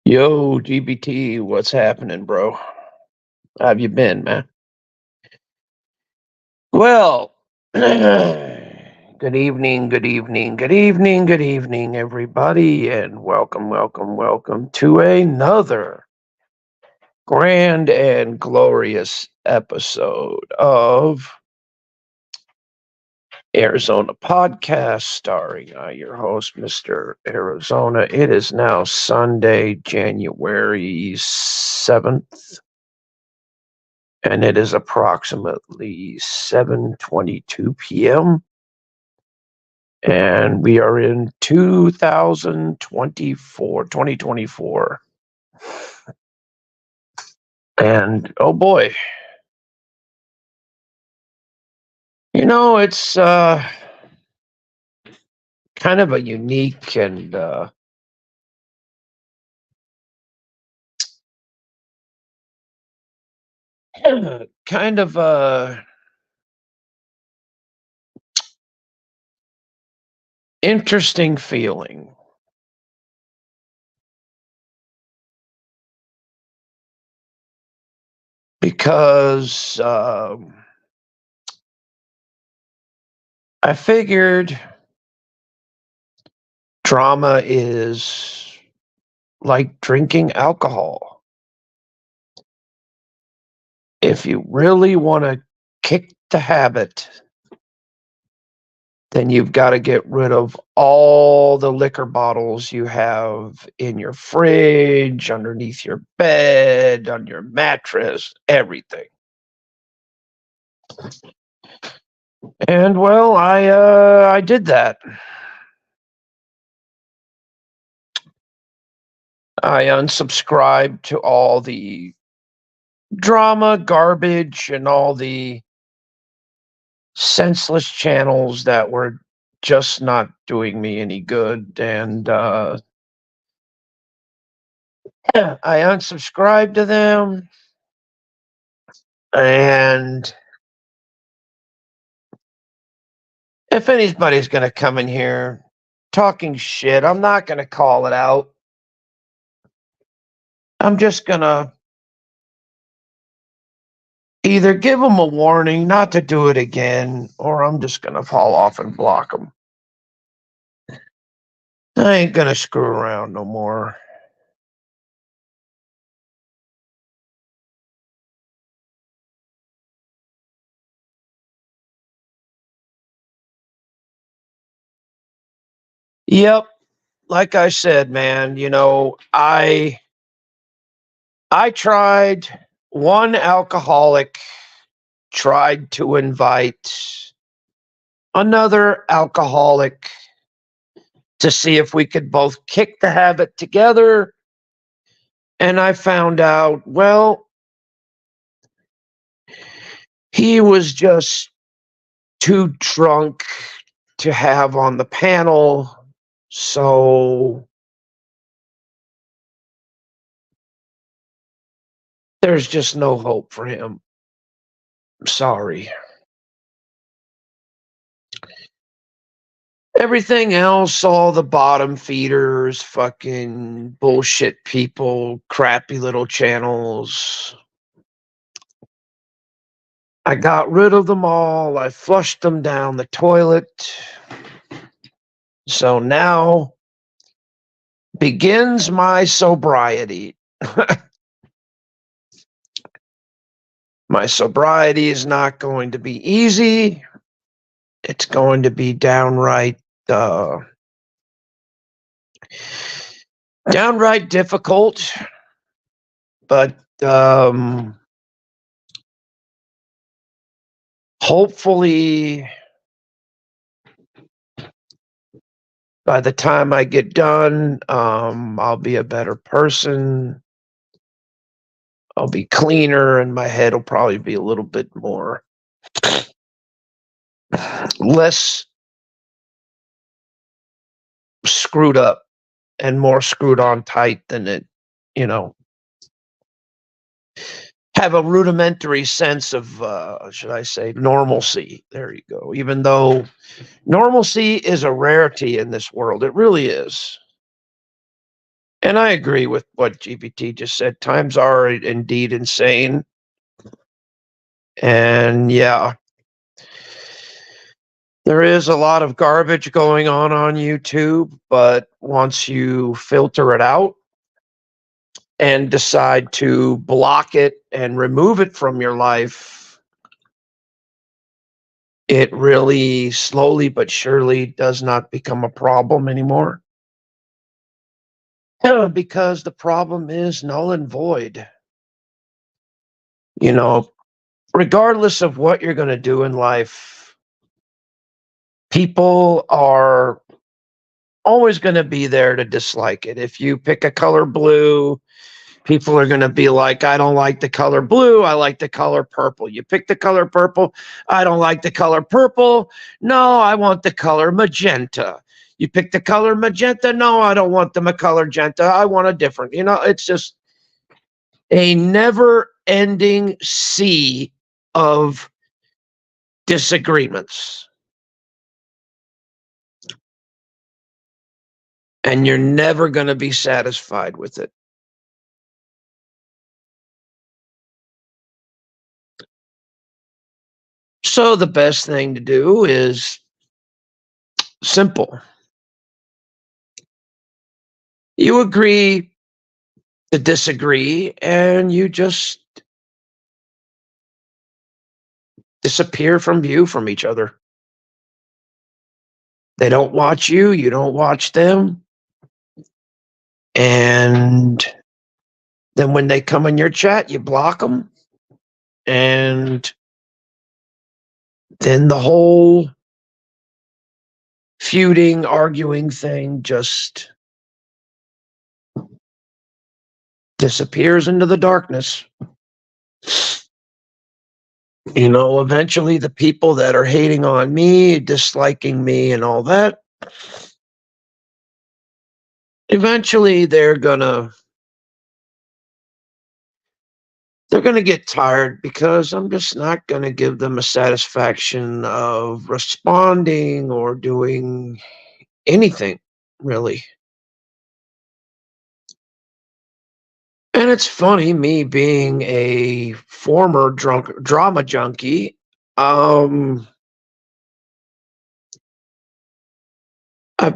Yo, GBT, what's happening, bro? How have you been, man? Well, good evening, good evening, good evening, good evening, everybody, and welcome to another grand and glorious episode of Arizona Podcast, starring your host, Mr. Arizona. It is now Sunday, January 7th. And it is approximately 7:22 p.m. and we are in 2024. And oh boy, it's kind of a unique and kind of a interesting feeling because I figured drama is like drinking alcohol. If you really want to kick the habit, then you've got to get rid of all the liquor bottles you have in your fridge, underneath your bed, on your mattress, everything. And well, I did that. I unsubscribed to all the drama, garbage, and all the senseless channels that were just not doing me any good. And I unsubscribed to them. And if anybody's going to come in here talking shit, I'm not going to call it out. I'm just going to either give them a warning not to do it again, or I'm just going to fall off and block them. I ain't going to screw around no more. Yep. Like I said, man, I tried. One alcoholic tried to invite another alcoholic to see if we could both kick the habit together. And I found out, well, he was just too drunk to have on the panel. So there's just no hope for him. Sorry. Everything else, all the bottom feeders, fucking bullshit people, crappy little channels, I got rid of them all. I flushed them down the toilet. So now begins my sobriety. My sobriety is not going to be easy. It's going to be downright difficult. But hopefully by the time I get done, I'll be a better person. I'll be cleaner, and my head will probably be a little bit more less screwed up and more screwed on tight than it, have a rudimentary sense of, should I say, normalcy. There you go. Even though normalcy is a rarity in this world, it really is. And I agree with what GPT just said. Times are indeed insane. And yeah, there is a lot of garbage going on YouTube, but once you filter it out and decide to block it and remove it from your life, it really slowly but surely does not become a problem anymore. Because the problem is null and void. You know, regardless of what you're going to do in life, people are always going to be there to dislike it. If you pick a color blue, people are going to be like, I don't like the color blue. I like the color purple. You pick the color purple. I don't like the color purple. No, I want the color magenta. You pick the color magenta. No, I don't want the color magenta. I want a different. It's just a never ending sea of disagreements. And you're never going to be satisfied with it. So the best thing to do is simple. You agree to disagree, and you just disappear from view from each other. They don't watch you, you don't watch them. And then when they come in your chat, you block them. And then the whole feuding, arguing thing just disappears into the darkness. Eventually the people that are hating on me, disliking me and all that, eventually they're gonna get tired, because I'm just not gonna give them a satisfaction of responding or doing anything, really. And it's funny, me being a former drama junkie, I've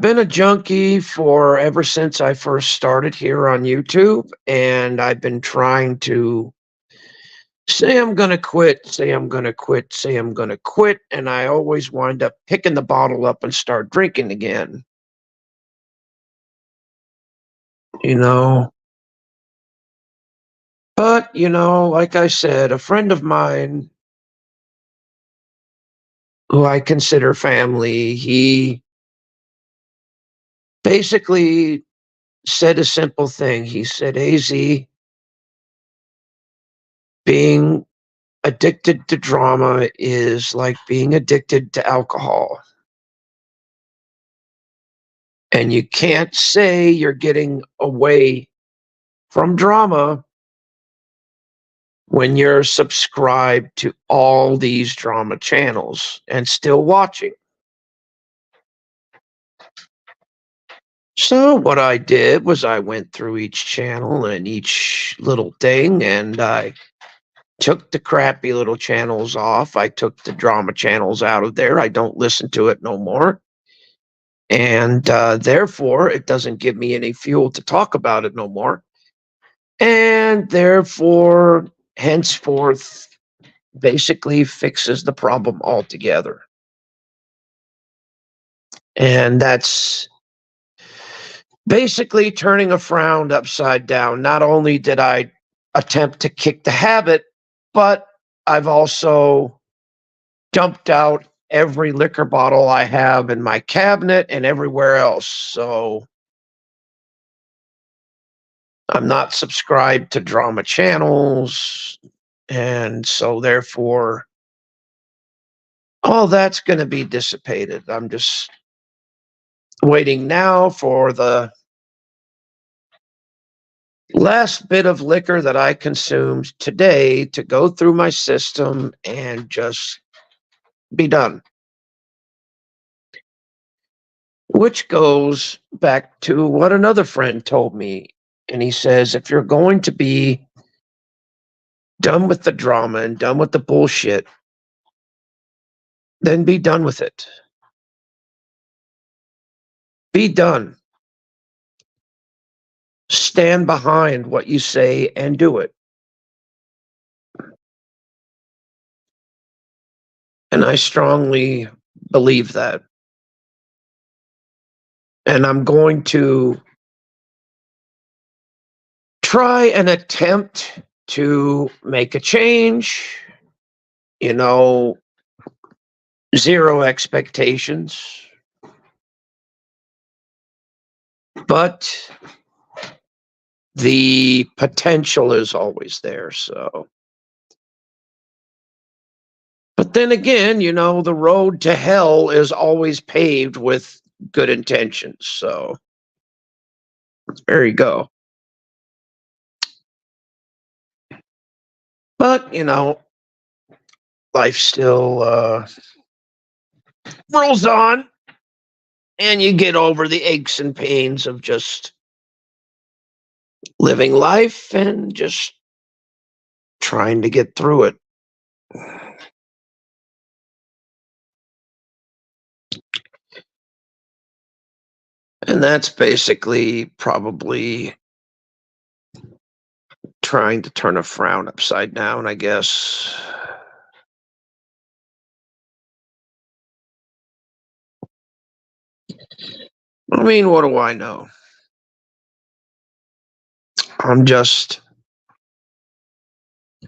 been a junkie for ever since I first started here on YouTube, and I've been trying to say I'm gonna quit, say I'm gonna quit, say I'm gonna quit, and I always wind up picking the bottle up and start drinking again. You know? But, like I said, a friend of mine who I consider family, he basically said a simple thing. He said, AZ, being addicted to drama is like being addicted to alcohol. And you can't say you're getting away from drama when you're subscribed to all these drama channels and still watching. So what I did was I went through each channel and each little thing, and I took the crappy little channels off. I took the drama channels out of there. I don't listen to it no more. And therefore, it doesn't give me any fuel to talk about it no more. And therefore, henceforth, basically fixes the problem altogether. And that's basically turning a frown upside down. Not only did I attempt to kick the habit, but I've also dumped out every liquor bottle I have in my cabinet and everywhere else. So I'm not subscribed to drama channels. And so therefore, all that's going to be dissipated. I'm just waiting now for the last bit of liquor that I consumed today to go through my system and just be done. Which goes back to what another friend told me. And he says, if you're going to be done with the drama and done with the bullshit, then be done with it. Be done. Stand behind what you say and do it. And I strongly believe that. And I'm going to try and attempt to make a change, you know, zero expectations. But the potential is always there. So, but then again, the road to hell is always paved with good intentions. So, there you go. But, life still rolls on, and you get over the aches and pains of just living life and just trying to get through it. And that's basically probably trying to turn a frown upside down, I guess. I mean, what do I know? I'm just a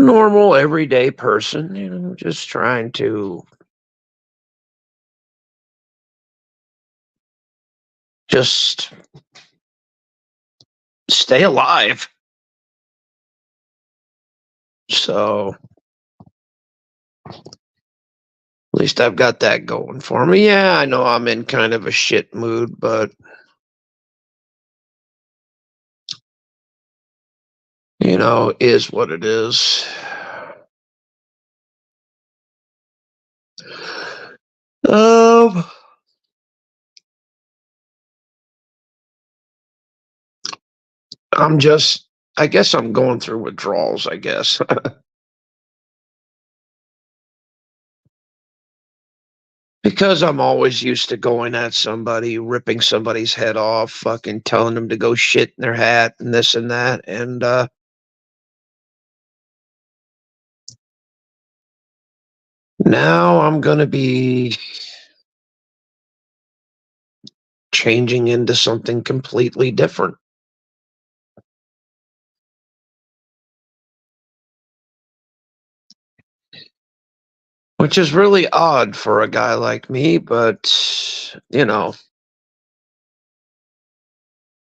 normal, everyday person, just trying to just stay alive. So at least I've got that going for me. Yeah, I know I'm in kind of a shit mood, but is what it is. Um, I guess I'm going through withdrawals, I guess. Because I'm always used to going at somebody, ripping somebody's head off, fucking telling them to go shit in their hat and this and that. And now I'm going to be changing into something completely different. Which is really odd for a guy like me, but,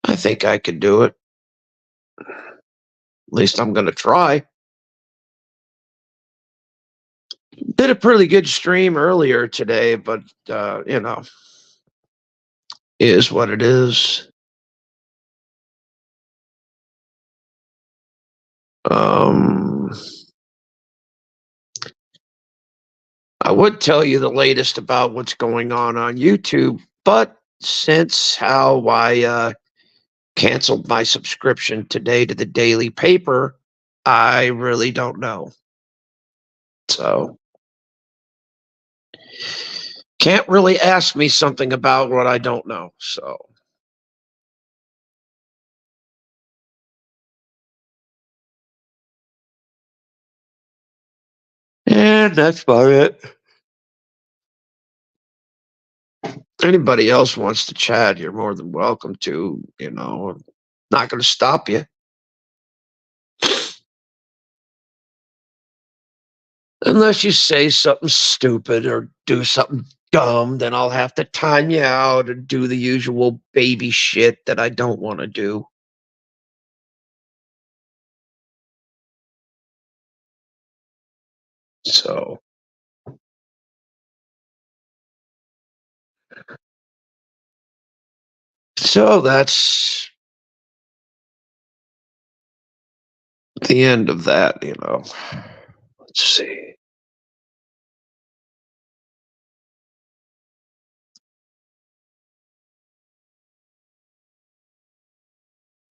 I think I could do it. At least I'm going to try. Did a pretty good stream earlier today, but, is what it is. I would tell you the latest about what's going on YouTube, but since how I canceled my subscription today to the daily paper, I really don't know. So can't really ask me something about what I don't know. So and that's about it. Anybody else wants to chat, you're more than welcome to. I'm not going to stop you. Unless you say something stupid or do something dumb, then I'll have to time you out and do the usual baby shit that I don't want to do. So that's the end of that. Let's see.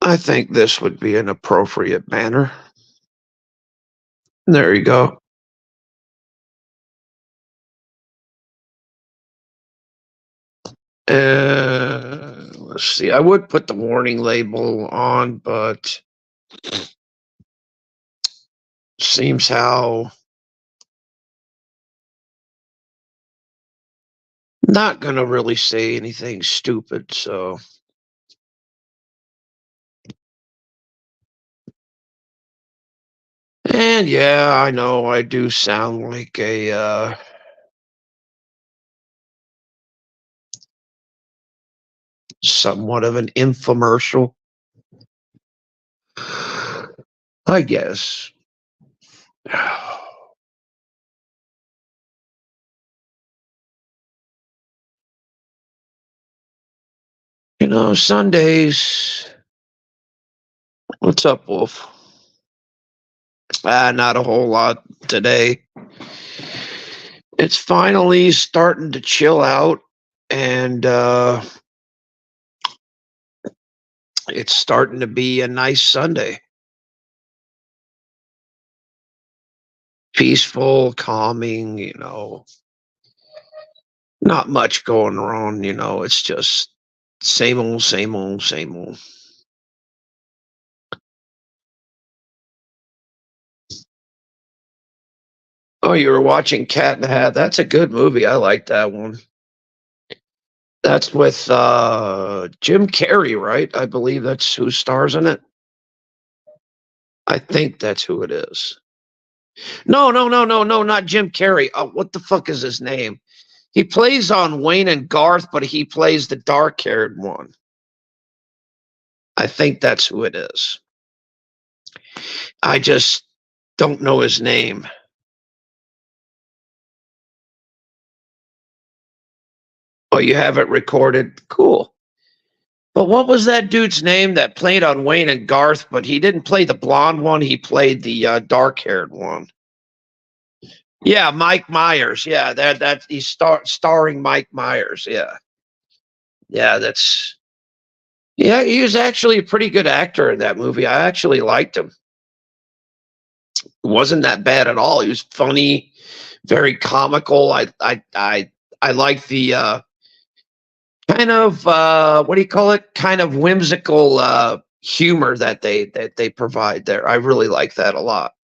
I think this would be an appropriate manner. There you go. Let's see. I would put the warning label on, but seems how not going to really say anything stupid. So, and yeah, I know I do sound like a somewhat of an infomercial, I guess. You know, Sundays. What's up, Wolf? Not a whole lot today. It's finally starting to chill out, and it's starting to be a nice Sunday. Peaceful, calming, not much going on, it's just same old, same old, same old. Oh, you were watching Cat in the Hat. That's a good movie. I like that one. That's with Jim Carrey, right? I believe that's who stars in it. I think that's who it is. No, no, no, no, no, not Jim Carrey. What the fuck is his name? He plays on Wayne and Garth, but he plays the dark-haired one. I think that's who it is. I just don't know his name. Oh, you have it recorded? Cool. But what was that dude's name that played on Wayne and Garth, but he didn't play the blonde one, he played the dark-haired one. Yeah, Mike Myers. Yeah, that he's starring Mike Myers. Yeah. Yeah, yeah, he was actually a pretty good actor in that movie. I actually liked him. It wasn't that bad at all. He was funny, very comical. I like the kind of what do you call it? Kind of whimsical humor that they provide there. I really like that a lot.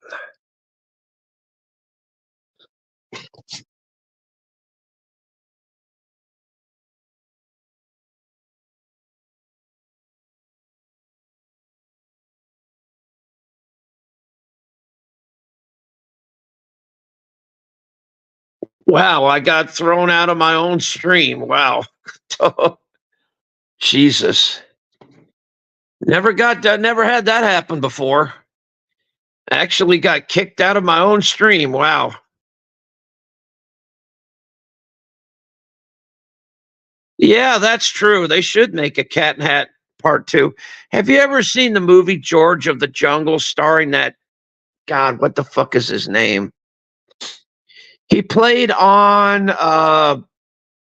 Wow, I got thrown out of my own stream. Wow. Jesus. Never had that happen before. Actually got kicked out of my own stream. Wow. Yeah, that's true. They should make a Cat in Hat Part 2. Have you ever seen the movie George of the Jungle starring that God, what the fuck is his name? He played on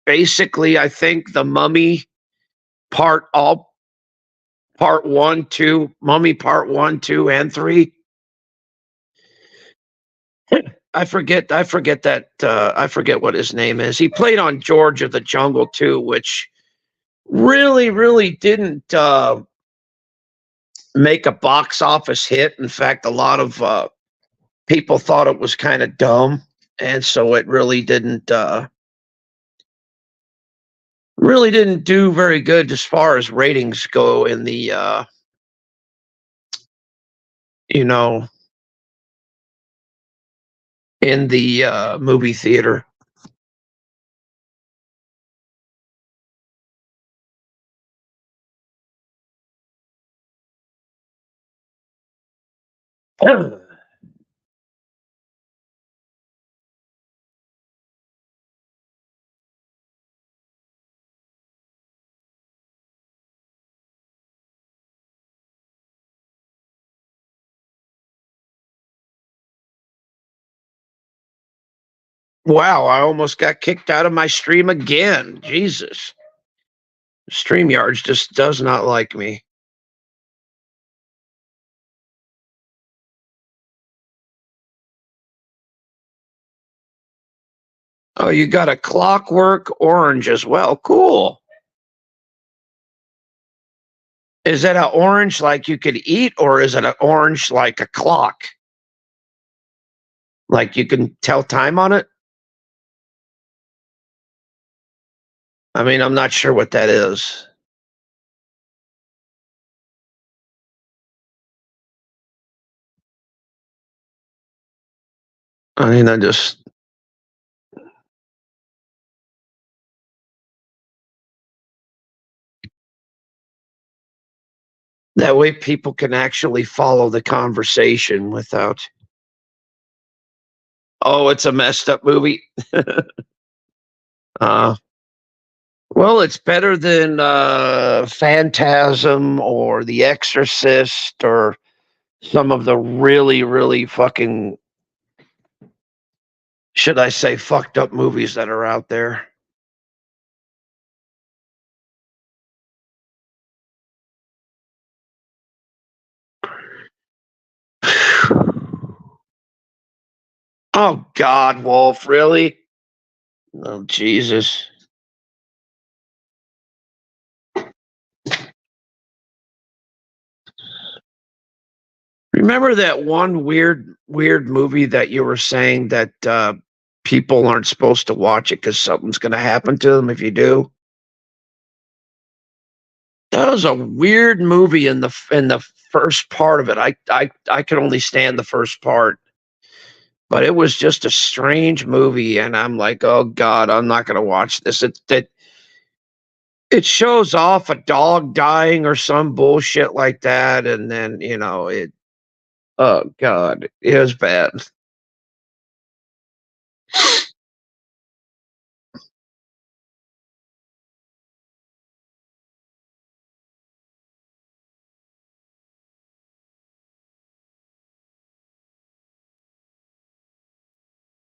basically I think the Mummy part 1, 2, Mummy part 1, 2 and 3. I forget what his name is. He played on George of the Jungle too, which really didn't make a box office hit. In fact, a lot of people thought it was kind of dumb, and so it really didn't do very good as far as ratings go in the you know in the movie theater. Wow, I almost got kicked out of my stream again. Jesus. StreamYard just does not like me. Oh, you got a Clockwork Orange as well. Cool. Is that an orange like you could eat, or is it an orange like a clock? Like you can tell time on it? I mean, I'm not sure what that is. I mean, that way people can actually follow the conversation without. Oh, it's a messed up movie. uh, well, it's better than Phantasm or The Exorcist or some of the really, really fucking, should I say, fucked up movies that are out there. Oh God, Wolf, really? Oh Jesus. Remember that one weird movie that you were saying that people aren't supposed to watch it because something's going to happen to them if you do? That was a weird movie in the first part of it. I could only stand the first part, but it was just a strange movie, and I'm like, oh God, I'm not going to watch this. It shows off a dog dying or some bullshit like that, and then it. Oh God, it was bad.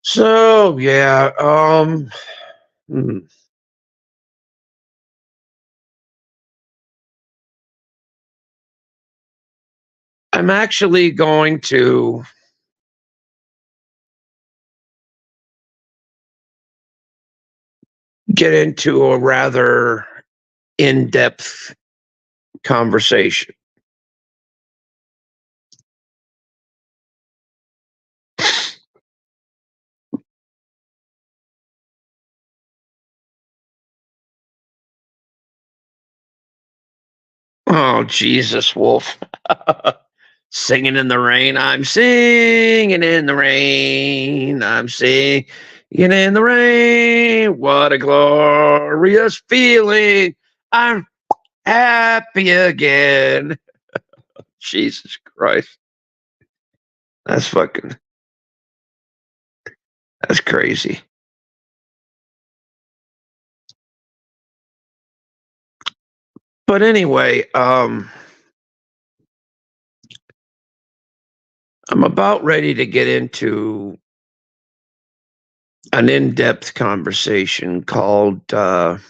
So yeah, hmm. I'm actually going to get into a rather in-depth conversation. Oh, Jesus, Wolf. Singing in the rain. I'm singing in the rain. I'm singing in the rain. What a glorious feeling. I'm happy again. Jesus Christ. That's crazy. But anyway, I'm about ready to get into an in-depth conversation called The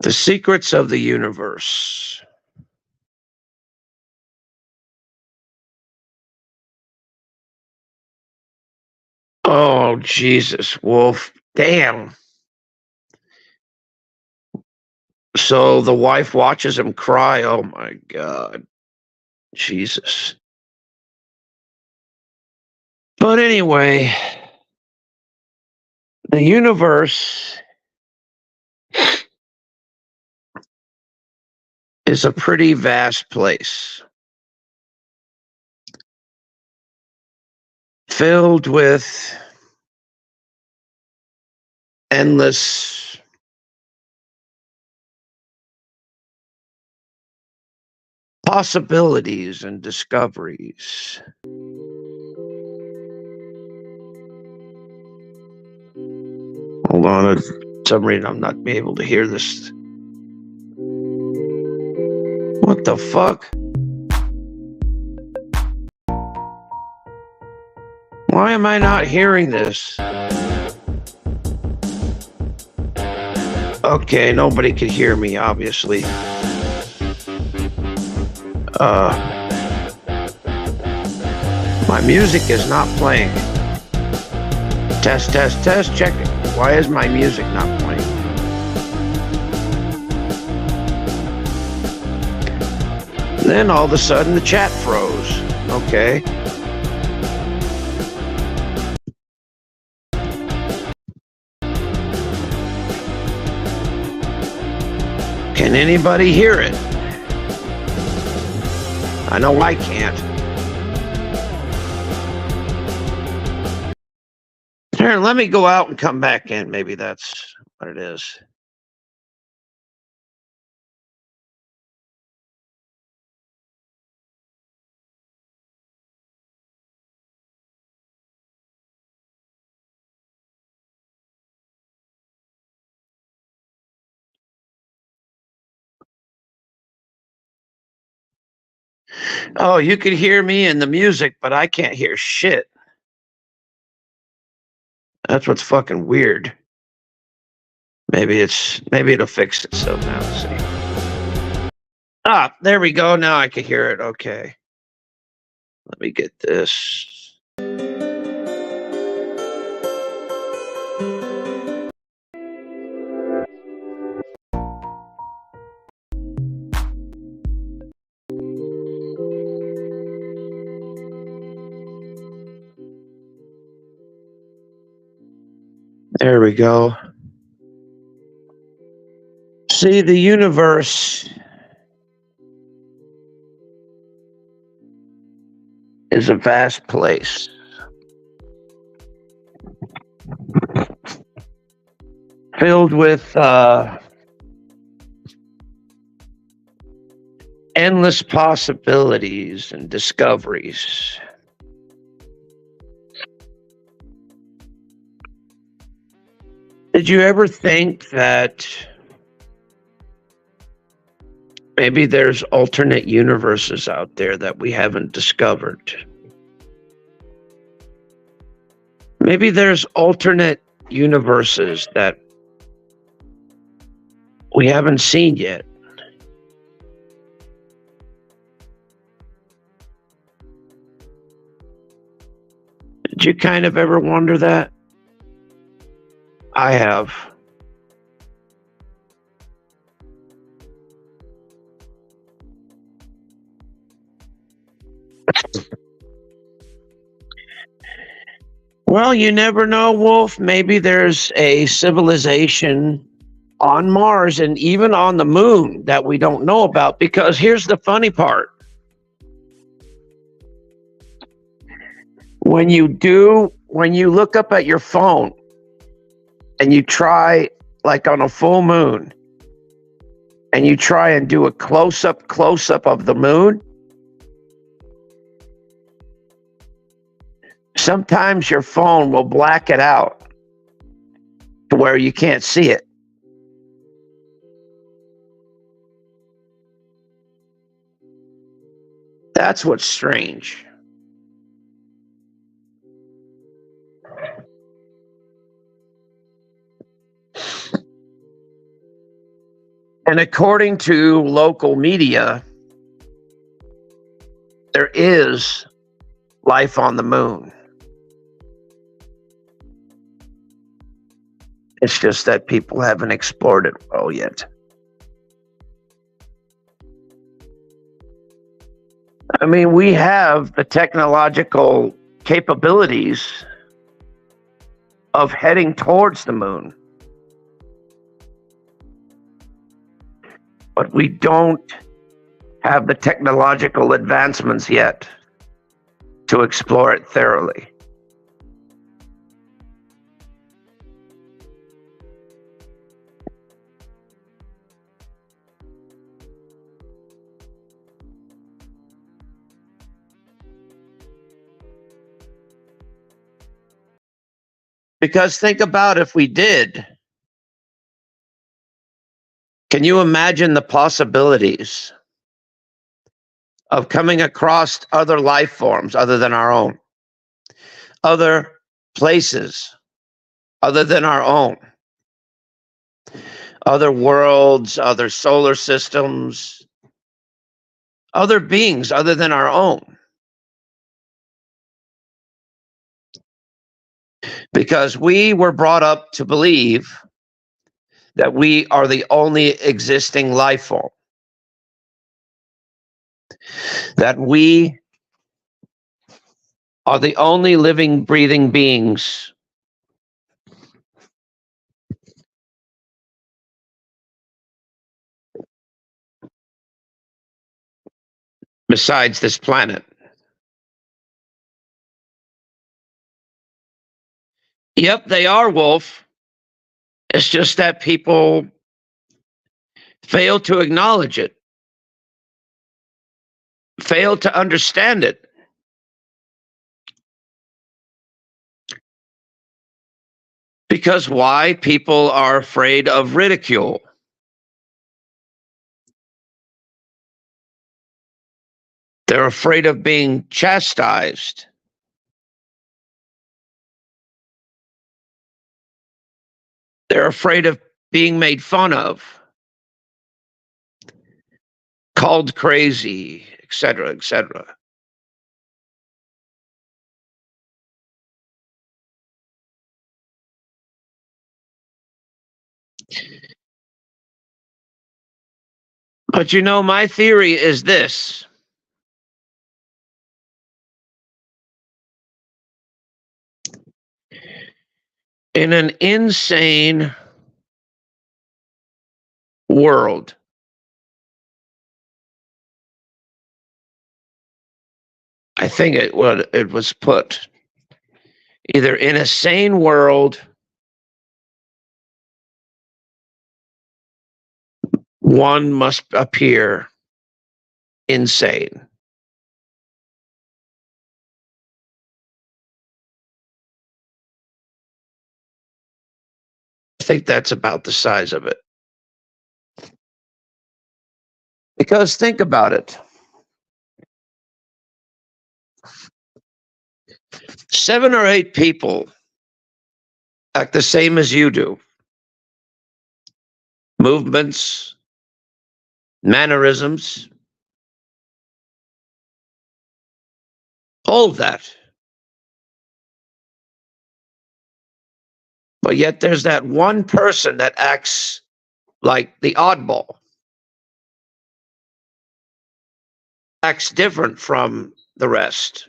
Secrets of the Universe. Oh, Jesus, Wolf. Damn. So the wife watches him cry. Oh, my God. Jesus. But anyway, the universe is a pretty vast place, filled with endless possibilities and discoveries. Hold on, for some reason I'm not able to hear this. What the fuck? Why am I not hearing this? Okay, nobody could hear me, obviously. My music is not playing. Test, test, test, check it. Why is my music not playing? Then all of a sudden the chat froze. Okay. Can anybody hear it? I know I can't. Here, let me go out and come back in. Maybe that's what it is. Oh, you could hear me in the music, but I can't hear shit. That's what's fucking weird. Maybe it'll fix itself now. Let's see. Ah, there we go. Now I can hear it. Okay. Let me get this. There we go. See, the universe is a vast place. Filled with endless possibilities and discoveries. Did you ever think that maybe there's alternate universes out there that we haven't discovered? Maybe there's alternate universes that we haven't seen yet. Did you kind of ever wonder that? I have. Well, you never know, Wolf. Maybe there's a civilization on Mars and even on the moon that we don't know about, because here's the funny part. When you look up at your phone and you try, like on a full moon, and you try and do a close-up of the moon, sometimes your phone will black it out to where you can't see it. That's what's strange. And according to local media, there is life on the moon. It's just that people haven't explored it well yet. I mean, we have the technological capabilities of heading towards the moon, but we don't have the technological advancements yet to explore it thoroughly. Because think about if we did. Can you imagine the possibilities of coming across other life forms other than our own? Other places other than our own? Other worlds, other solar systems, other beings other than our own? Because we were brought up to believe that we are the only existing life form, that we are the only living, breathing beings besides this planet. Yep, they are, Wolf. It's just that people fail to acknowledge it, fail to understand it. Because why? People are afraid of ridicule. They're afraid of being chastised. They're afraid of being made fun of, called crazy, etc., etc. But you know, my theory is this. In an insane world, I think it was put either in a sane world, one must appear insane. I think that's about the size of it. Because think about it. 7 or 8 people act the same as you do. Movements, mannerisms, all of that. But yet there's that one person that acts like the oddball, acts different from the rest.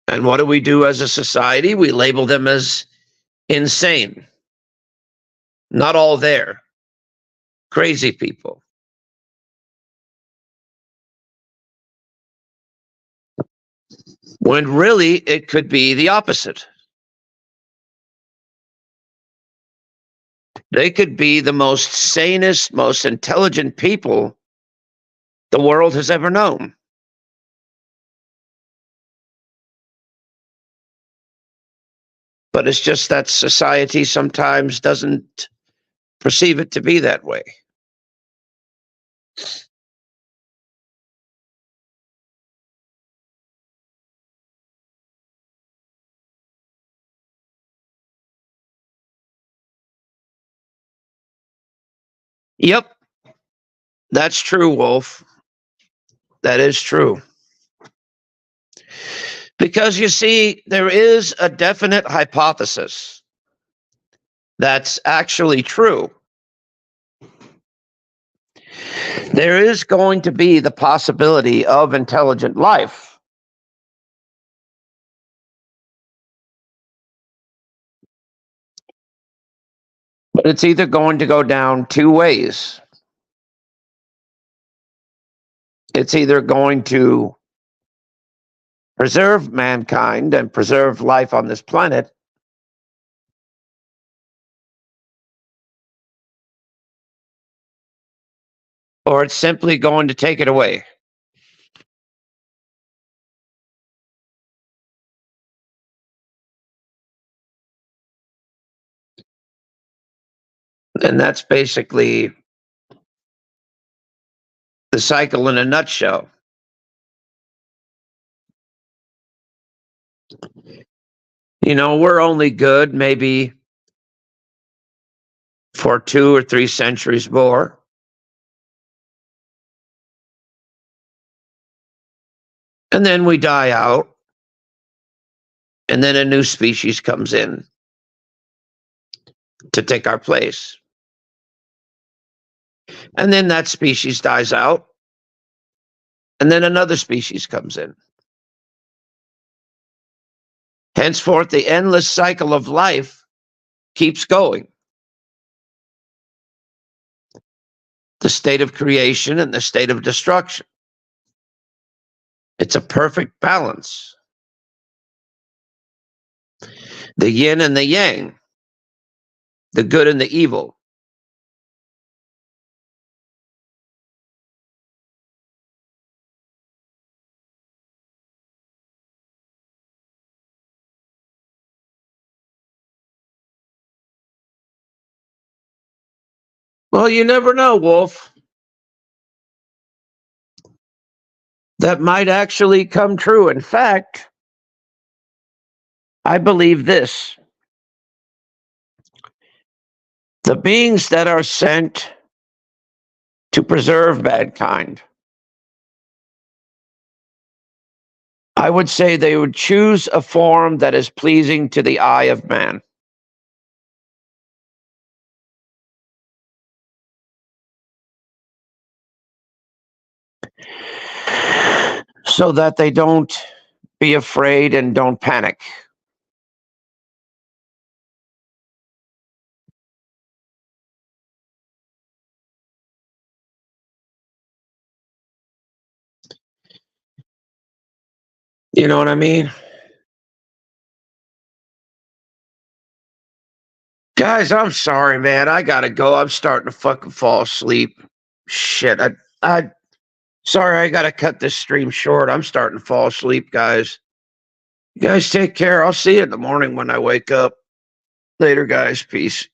And what do we do as a society? We label them as insane. Not all there. Crazy people. When really it could be the opposite. They could be the most sanest, most intelligent people the world has ever known. But it's just that society sometimes doesn't perceive it to be that way. Yep, that's true, Wolf. That is true. Because you see, there is a definite hypothesis that's actually true. There is going to be the possibility of intelligent life. But it's either going to go down 2 ways. It's either going to preserve mankind and preserve life on this planet, or it's simply going to take it away. And that's basically the cycle in a nutshell. You know, we're only good maybe for 2 or 3 centuries more. And then we die out. And then a new species comes in to take our place. And then that species dies out. And then another species comes in. Henceforth, the endless cycle of life keeps going. The state of creation and the state of destruction. It's a perfect balance. The yin and the yang. The good and the evil. Well, you never know, Wolf. That might actually come true. In fact, I believe this. The beings that are sent to preserve mankind, I would say they would choose a form that is pleasing to the eye of man. So that they don't be afraid and don't panic. You know what I mean? Guys, I'm sorry, man. I gotta go. I'm starting to fucking fall asleep. Shit. Sorry, I gotta cut this stream short. I'm starting to fall asleep, guys. You guys take care. I'll see you in the morning when I wake up. Later, guys. Peace.